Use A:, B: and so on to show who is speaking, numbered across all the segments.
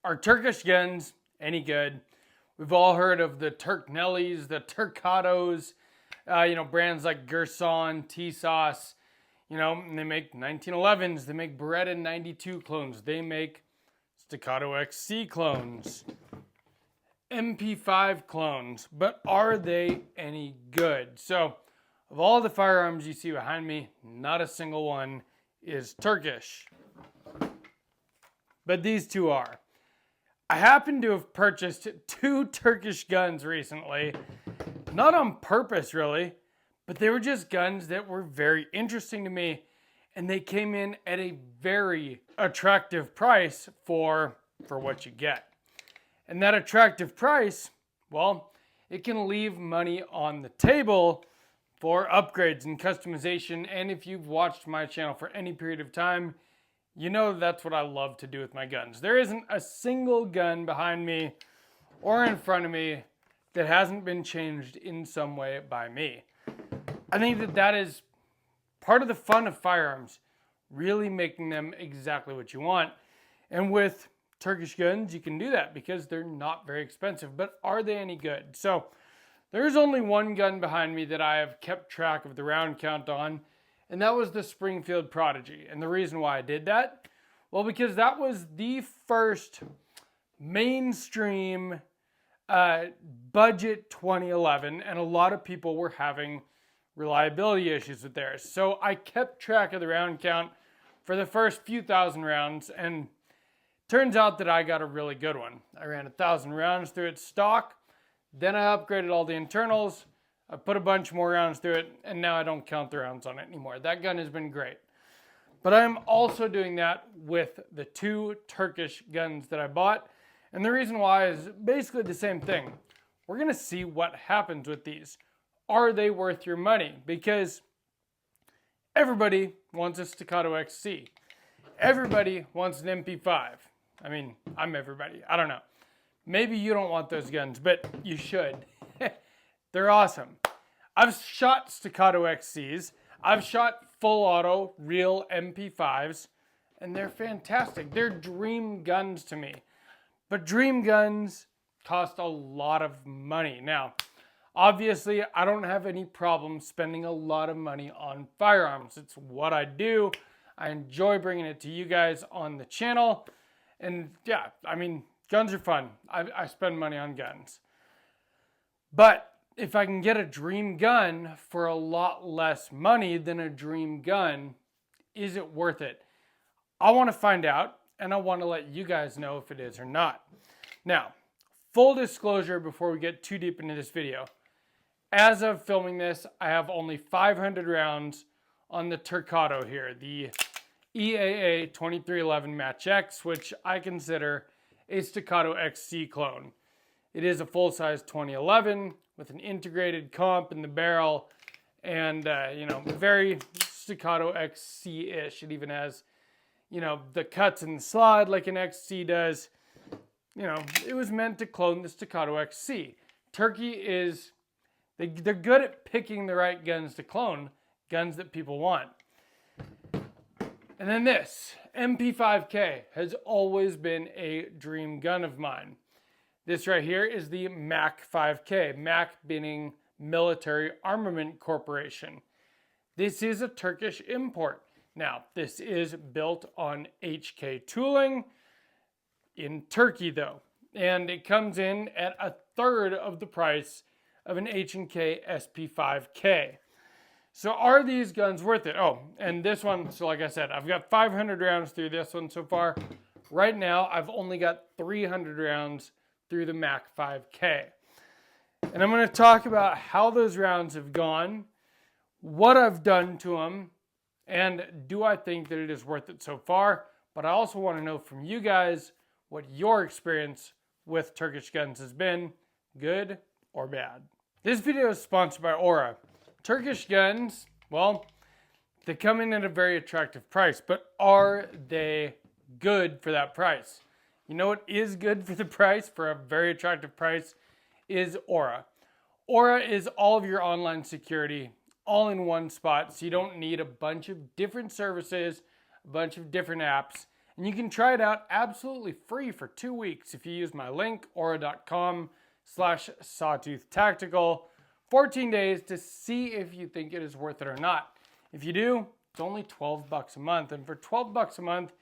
A: Are Turkish guns any good? We've all heard of the Turknellies, the Turcados, brands like Gerson, T-Sauce. They make 1911s, they make Beretta 92 clones, they make Staccato XC clones, MP5 clones, but are they any good? So, of all the firearms you see behind me, not a single one is Turkish. But these two are. I happen to have purchased 2 Turkish guns recently, not on purpose really, but they were just guns that were very interesting to me, and they came in at a very attractive price for what you get. And that attractive price, well, it can leave money on the table for upgrades and customization. And if you've watched my channel for any period of time, you know that's what I love to do with my guns. There isn't a single gun behind me or in front of me that hasn't been changed in some way by me. I think that is part of the fun of firearms, really making them exactly what you want. And with Turkish guns, you can do that because they're not very expensive. But are they any good? So there's only one gun behind me that I have kept track of the round count on, and that was the Springfield Prodigy. And the reason why I did that, well, because that was the first mainstream budget 2011, and a lot of people were having reliability issues with theirs. So I kept track of the round count for the first few thousand rounds, and turns out that I got a really good one. I ran 1,000 rounds through its stock, then I upgraded all the internals, I put a bunch more rounds through it, and now I don't count the rounds on it anymore. That gun has been great. But I'm also doing that with the 2 Turkish guns that I bought, and the reason why is basically the same thing. We're gonna see what happens with these. Are they worth your money? Because everybody wants a Staccato XC. Everybody wants an MP5. I mean, I'm everybody. I don't know. Maybe you don't want those guns, but you should. They're awesome. I've shot Staccato XCs. I've shot full auto, real MP5s, and they're fantastic. They're dream guns to me. But dream guns cost a lot of money. Now, obviously, I don't have any problem spending a lot of money on firearms. It's what I do. I enjoy bringing it to you guys on the channel. And yeah, I mean, guns are fun. I spend money on guns. But if I can get a dream gun for a lot less money than a dream gun, is it worth it? I want to find out, and I want to let you guys know if it is or not. Now, full disclosure before we get too deep into this video. As of filming this, I have only 500 rounds on the Turcato here, the EAA 2311 Match X, which I consider a Staccato XC clone. It is a full-size 2011 with an integrated comp in the barrel and, very Staccato XC-ish. It even has, the cuts in the slide like an XC does. It was meant to clone the Staccato XC. Turkey is, they're good at picking the right guns to clone, guns that people want. And then this, MP5K, has always been a dream gun of mine. This right here is the MAC 5K, MAC being Military Armament Corporation. This is a Turkish import. Now, this is built on HK tooling in Turkey though, and it comes in at 1/3 of the price of an H&K SP5K. So are these guns worth it? Oh, and this one, so like I said, I've got 500 rounds through this one so far. Right now, I've only got 300 rounds through the MAC 5K. And I'm going to talk about how those rounds have gone, what I've done to them, and do I think that it is worth it so far. But I also want to know from you guys what your experience with Turkish guns has been, good or bad. This video is sponsored by Aura. Turkish guns, well, they come in at a very attractive price, but are they good for that price? You know what is good for the price, for a very attractive price, is Aura. Aura is all of your online security all in one spot, so you don't need a bunch of different services, a bunch of different apps, And you can try it out absolutely free for 2 weeks if you use my link, aura.com/sawtoothtactical. 14 days to see if you think it is worth it or not. If you do, it's only $12 a month. And for $12 a month,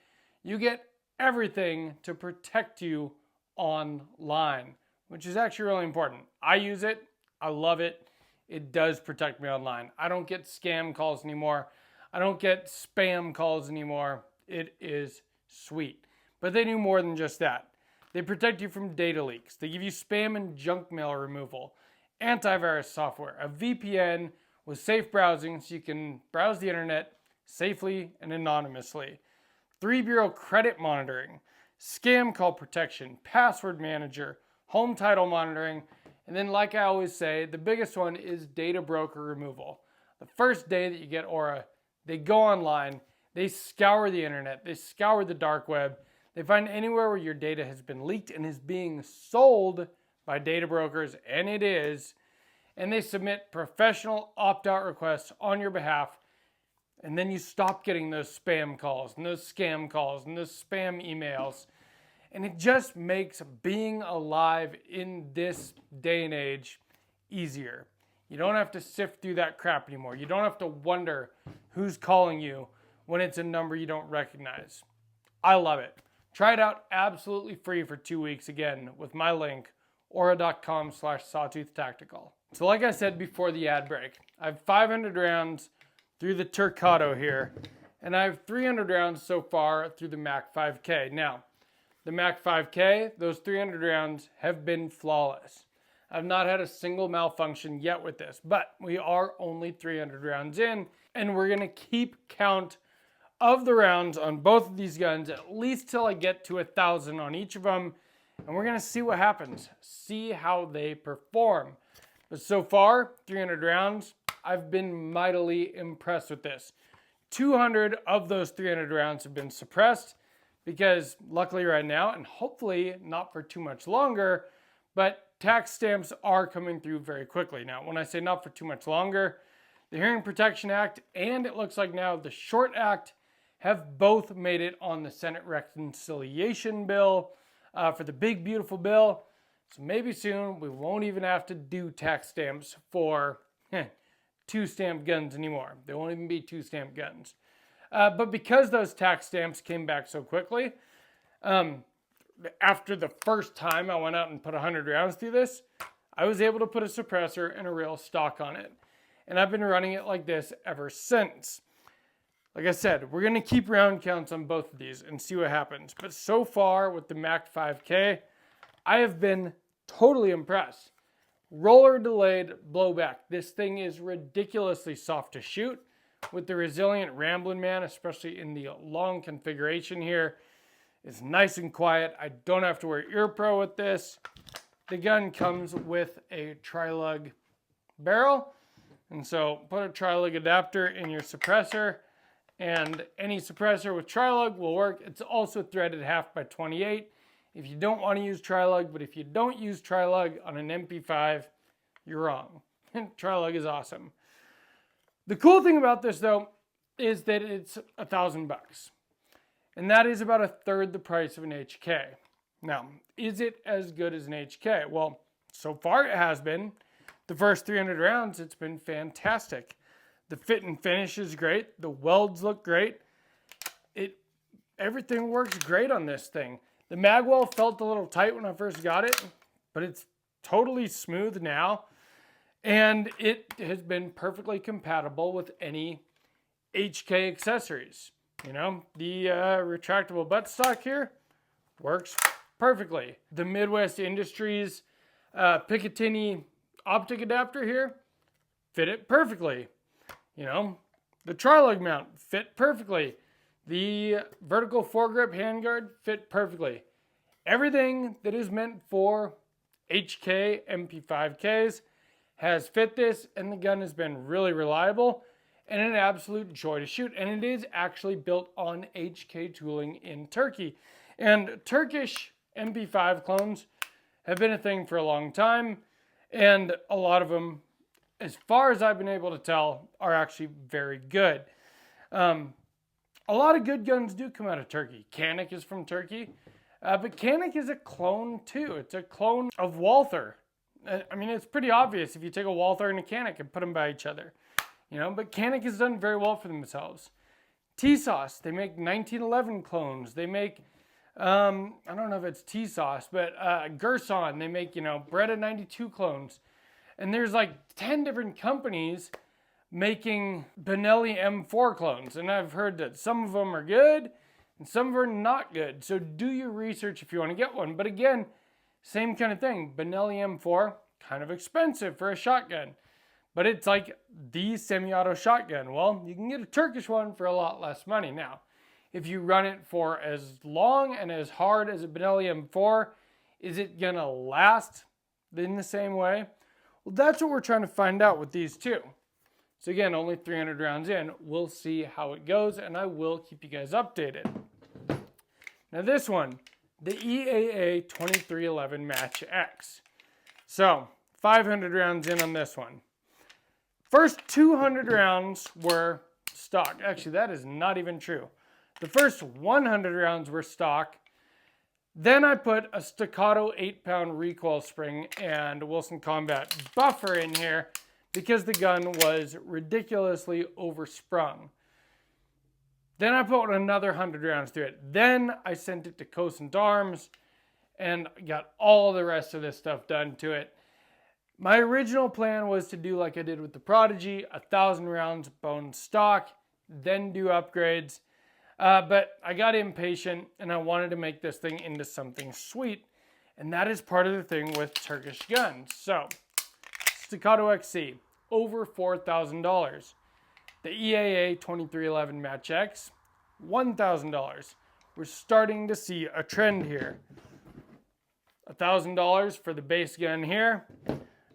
A: you get everything to protect you online, which is actually really important. I use it. I love it. It does protect me online. I don't get scam calls anymore. I don't get spam calls anymore. It is sweet. But they do more than just that. They protect you from data leaks. They give you spam and junk mail removal, antivirus software, a VPN with safe browsing so you can browse the internet safely and anonymously, 3-bureau credit monitoring, scam call protection, password manager, home title monitoring, and then, like I always say, the biggest one is data broker removal. The first day that you get Aura, they go online, they scour the internet, they scour the dark web, they find anywhere where your data has been leaked and is being sold by data brokers, and it is, and they submit professional opt-out requests on your behalf, and then you stop getting those spam calls and those scam calls and those spam emails. And it just makes being alive in this day and age easier. You don't have to sift through that crap anymore. You don't have to wonder who's calling you when it's a number you don't recognize. I love it. Try it out absolutely free for 2 weeks again with my link, aura.com/sawtoothtactical. So like I said before the ad break, I have 500 rounds through the Turkado here, and I have 300 rounds so far through the Mac 5K. Now, the Mac 5K, those 300 rounds have been flawless. I've not had a single malfunction yet with this, but we are only 300 rounds in, and we're gonna keep count of the rounds on both of these guns, at least till I get to 1,000 on each of them, and we're gonna see what happens, see how they perform. But so far, 300 rounds, I've been mightily impressed with this. 200 of those 300 rounds have been suppressed because luckily right now, and hopefully not for too much longer, but tax stamps are coming through very quickly. Now, when I say not for too much longer, the Hearing Protection Act and it looks like now the Short Act have both made it on the Senate reconciliation bill for the big, beautiful bill. So maybe soon we won't even have to do tax stamps for 2-stamp guns anymore. There won't even be 2-stamp guns. But because those tax stamps came back so quickly, after the first time I went out and put 100 rounds through this, I was able to put a suppressor and a real stock on it. And I've been running it like this ever since. Like I said, we're going to keep round counts on both of these and see what happens. But so far with the Mac 5K, I have been totally impressed. Roller delayed blowback. This thing is ridiculously soft to shoot with the resilient Ramblin' Man, especially in the long configuration here. It's nice and quiet. I don't have to wear ear pro with this. The gun comes with a tri-lug barrel. And so put a tri-lug adapter in your suppressor, and any suppressor with tri-lug will work. It's also threaded 1/2x28. If you don't want to use tri-lug, but if you don't use tri-lug on an MP5, you're wrong. Tri-lug is awesome. The cool thing about this though is that it's $1,000, and that is about 1/3 the price of an HK. Now, is it as good as an HK? Well, so far it has been. The first 300 rounds, it's been fantastic. The fit and finish is great. The welds look great. Everything works great on this thing. The magwell felt a little tight when I first got it, but it's totally smooth now. And it has been perfectly compatible with any HK accessories. You know, the retractable buttstock here works perfectly. The Midwest Industries Picatinny optic adapter here fit it perfectly. You know, the tri-lug mount fit perfectly. The vertical foregrip handguard fit perfectly. Everything that is meant for HK MP5Ks has fit this, and the gun has been really reliable and an absolute joy to shoot. And it is actually built on HK tooling in Turkey. And Turkish MP5 clones have been a thing for a long time, and a lot of them, as far as I've been able to tell, are actually very good. a lot of good guns do come out of Turkey. Canik is from Turkey, but Canik is a clone too. It's a clone of Walther. I mean, it's pretty obvious if you take a Walther and a Canik and put them by each other, you know, but Canik has done very well for themselves. T-Sauce, they make 1911 clones. They make, I don't know if it's T-Sauce, but Gerson, they make, you know, Beretta 92 clones. And there's like 10 different companies making Benelli M4 clones. And I've heard that some of them are good and some of them are not good. So do your research if you want to get one. But again, same kind of thing. Benelli M4, kind of expensive for a shotgun. But it's like the semi-auto shotgun. Well, you can get a Turkish one for a lot less money. Now, if you run it for as long and as hard as a Benelli M4, is it going to last in the same way? Well, that's what we're trying to find out with these two. So again, only 300 rounds in. We'll see how it goes, and I will keep you guys updated. Now this one, the EAA 2311 Match X. So, 500 rounds in on this one. First 200 rounds were stock. Actually, that is not even true. The first 100 rounds were stock. Then I put a Staccato 8-pound recoil spring and Wilson Combat buffer in here because the gun was ridiculously oversprung. Then I put another 100 rounds through it. Then I sent it to Cosent Arms and got all the rest of this stuff done to it. My original plan was to do like I did with the Prodigy, 1,000 rounds bone stock, then do upgrades. But I got impatient and I wanted to make this thing into something sweet. And that is part of the thing with Turkish guns. So, Staccato XC, over $4,000. The EAA 2311 Match X, $1,000. We're starting to see a trend here. $1,000 for the base gun here,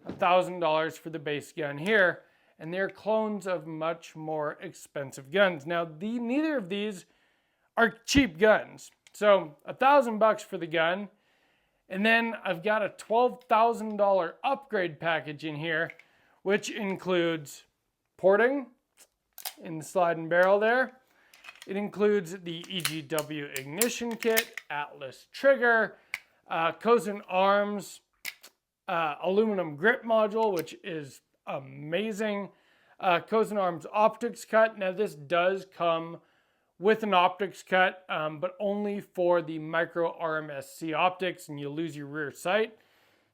A: $1,000 for the base gun here, and they're clones of much more expensive guns. Now, neither of these are cheap guns. So, $1,000 for the gun, and then I've got a $12,000 upgrade package in here, which includes porting in the slide and barrel there. It includes the EGW ignition kit, Atlas trigger, Cosent Arms aluminum grip module, which is amazing. Cosent Arms optics cut. Now this does come with an optics cut, but only for the micro RMSC optics, and you lose your rear sight.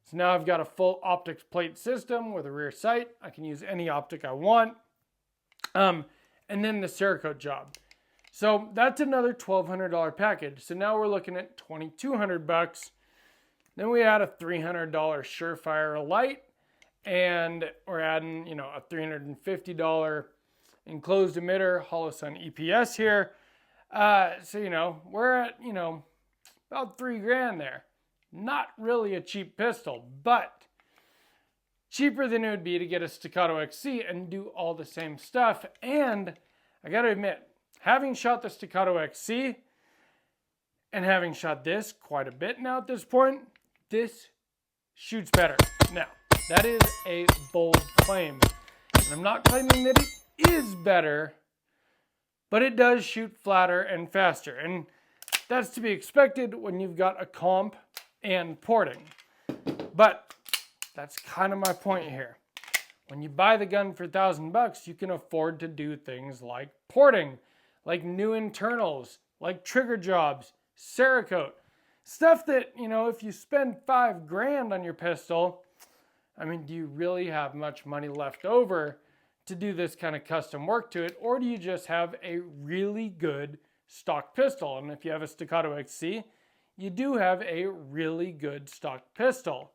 A: So now I've got a full optics plate system with a rear sight. I can use any optic I want. And then the Cerakote job. So that's another $1,200 package. So now we're looking at $2,200. Then we add a $300 Surefire light, and we're adding, you know, a $350 enclosed emitter Holosun EPS here. So, you know, we're at, you know, about $3,000 there. Not really a cheap pistol, but cheaper than it would be to get a Staccato XC and do all the same stuff. And I gotta admit, having shot the Staccato XC and having shot this quite a bit now at this point, this shoots better. Now, that is a bold claim. And I'm not claiming that it is better, but it does shoot flatter and faster. And that's to be expected when you've got a comp and porting. But that's kind of my point here. When you buy the gun for $1,000, you can afford to do things like porting, like new internals, like trigger jobs, Cerakote. Stuff that, you know, if you spend $5,000 on your pistol, I mean, do you really have much money left over to do this kind of custom work to it? Or do you just have a really good stock pistol? And if you have a Staccato XC, you do have a really good stock pistol.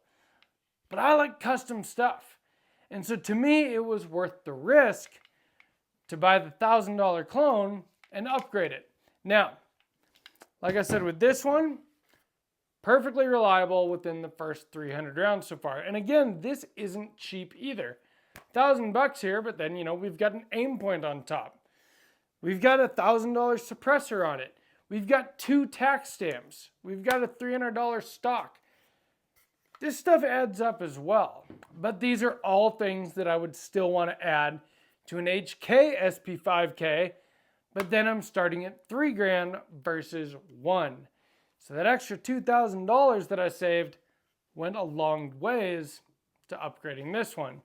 A: But I like custom stuff. And so to me, it was worth the risk to buy the $1,000 clone and upgrade it. Now, like I said with this one, perfectly reliable within the first 300 rounds so far. And again, this isn't cheap either. $1,000 here, but then, you know, we've got an Aimpoint on top. We've got a $1,000 suppressor on it. We've got 2 tax stamps. We've got a $300 stock. This stuff adds up as well, but these are all things that I would still want to add to an HK SP5K but then I'm starting at $3,000 versus $1,000. So that extra $2,000 that I saved went a long ways to upgrading this one.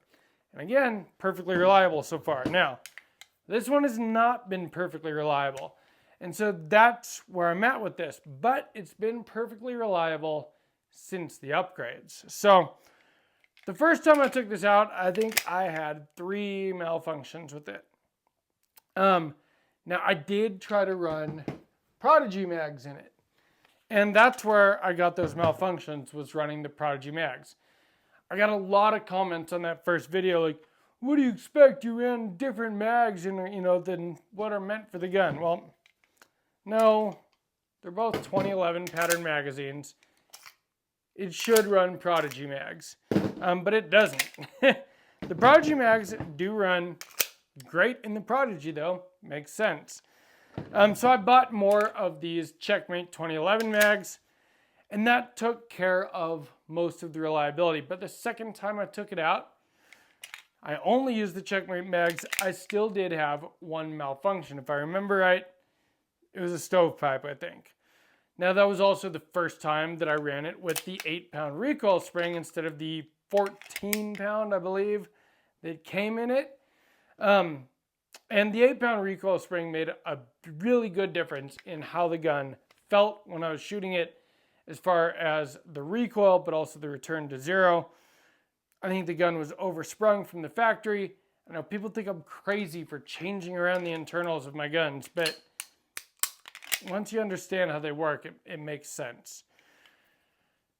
A: And again, perfectly reliable so far. Now, this one has not been perfectly reliable. And so that's where I'm at with this. But it's been perfectly reliable since the upgrades. So the first time I took this out, I think I had 3 malfunctions with it. Now I did try to run Prodigy mags in it. And that's where I got those malfunctions, was running the Prodigy mags. I got a lot of comments on that first video like, what do you expect? You ran different mags in, than what are meant for the gun. Well, no, they're both 2011 pattern magazines. It should run Prodigy mags, but it doesn't. The Prodigy mags do run great in the Prodigy though, makes sense. So I bought more of these Checkmate 2011 mags, and that took care of most of the reliability. But the second time I took it out, I only used the Checkmate mags. I still did have one malfunction. If I remember right, it was a stovepipe, I think. Now that was also the first time that I ran it with the 8-pound recoil spring instead of the 14-pound, I believe, that came in it. And the 8-pound recoil spring made a really good difference in how the gun felt when I was shooting it, as far as the recoil, but also the return to zero. I think the gun was oversprung from the factory. I know people think I'm crazy for changing around the internals of my guns, but once you understand how they work, it makes sense.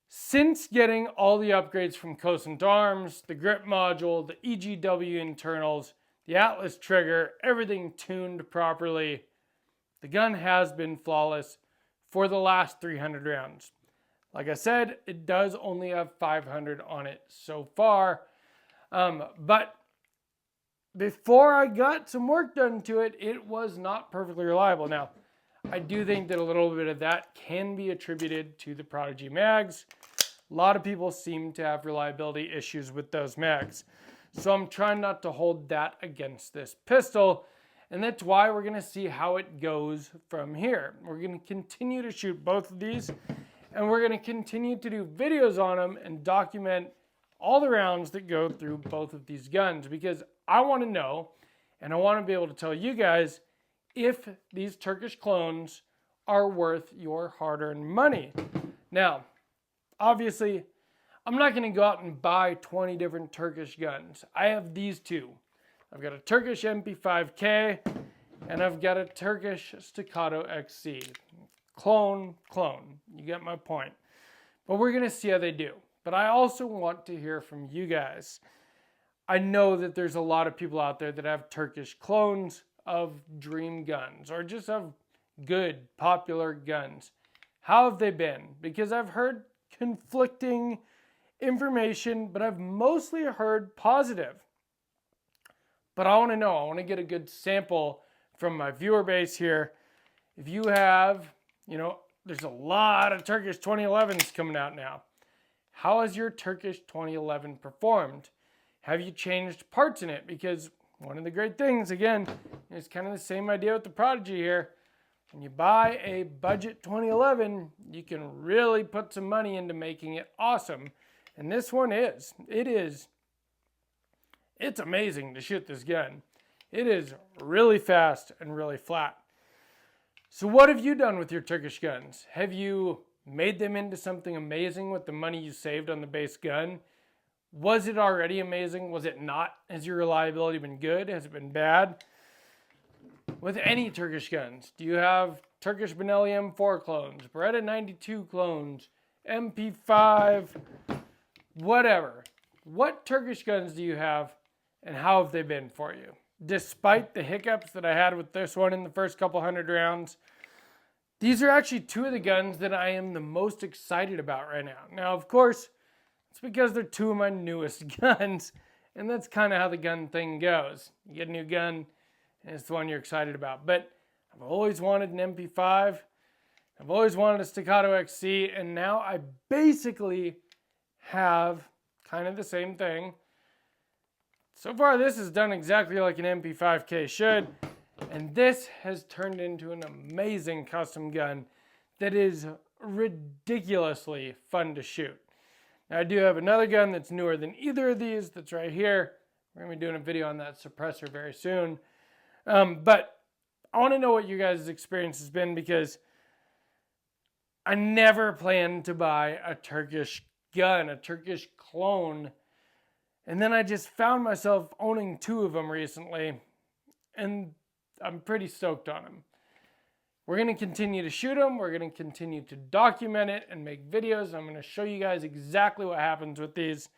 A: Since getting all the upgrades from Cosent Arms, the grip module, the EGW internals, the Atlas trigger, everything tuned properly, the gun has been flawless for the last 300 rounds. Like I said, it does only have 500 on it so far, but before I got some work done to it, it was not perfectly reliable. Now, I do think that a little bit of that can be attributed to the Prodigy mags. A lot of people seem to have reliability issues with those mags. So I'm trying not to hold that against this pistol, and that's why we're going to see how it goes from here. We're going to continue to shoot both of these, and we're going to continue to do videos on them and document all the rounds that go through both of these guns, because I want to know, and I want to be able to tell you guys if these Turkish clones are worth your hard-earned money. Now, obviously, I'm not going to go out and buy 20 different Turkish guns. I have these two. I've got a Turkish MP5K, and I've got a Turkish Staccato XC. Clone. You get my point. But we're going to see how they do. But I also want to hear from you guys. I know that there's a lot of people out there that have Turkish clones of dream guns, or just of good, popular guns. How have they been? Because I've heard conflicting information, but I've mostly heard positive. But I want to know, I want to get a good sample from my viewer base here. If you have, there's a lot of Turkish 2011s coming out now. How has your Turkish 2011 performed? Have you changed parts in it? Because one of the great things, again, is kind of the same idea with the Prodigy here. When you buy a budget 2011, you can really put some money into making it awesome. And this one is. It's amazing to shoot this gun. It is really fast and really flat. So what have you done with your Turkish guns? Have you made them into something amazing with the money you saved on the base gun? Was it already amazing? Was it not? Has your reliability been good? Has it been bad? With any Turkish guns, do you have Turkish Benelli M4 clones, Beretta 92 clones, MP5, whatever? What Turkish guns do you have, and how have they been for you? Despite the hiccups that I had with this one in the first couple hundred rounds, these are actually two of the guns that I am the most excited about right now. Now, of course, it's because they're two of my newest guns, and that's kind of how the gun thing goes. You get a new gun, and it's the one you're excited about. But I've always wanted an MP5. I've always wanted a Staccato XC, and now I basically have kind of the same thing. So far, this is done exactly like an MP5K should. And this has turned into an amazing custom gun that is ridiculously fun to shoot. Now, I do have another gun that's newer than either of these that's right here. We're going to be doing a video on that suppressor very soon. But I want to know what you guys' experience has been, because I never planned to buy a Turkish gun, a Turkish clone. And then I just found myself owning 2 of them recently, and I'm pretty stoked on them. We're going to continue to shoot them. We're going to continue to document it and make videos. I'm going to show you guys exactly what happens with these.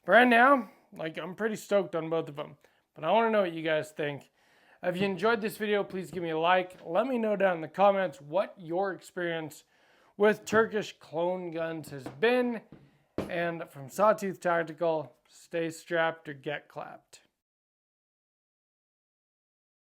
A: But right now, I'm pretty stoked on both of them. But I want to know what you guys think. If you enjoyed this video, please give me a like. Let me know down in the comments what your experience with Turkish clone guns has been. And from Sawtooth Tactical, stay strapped or get clapped.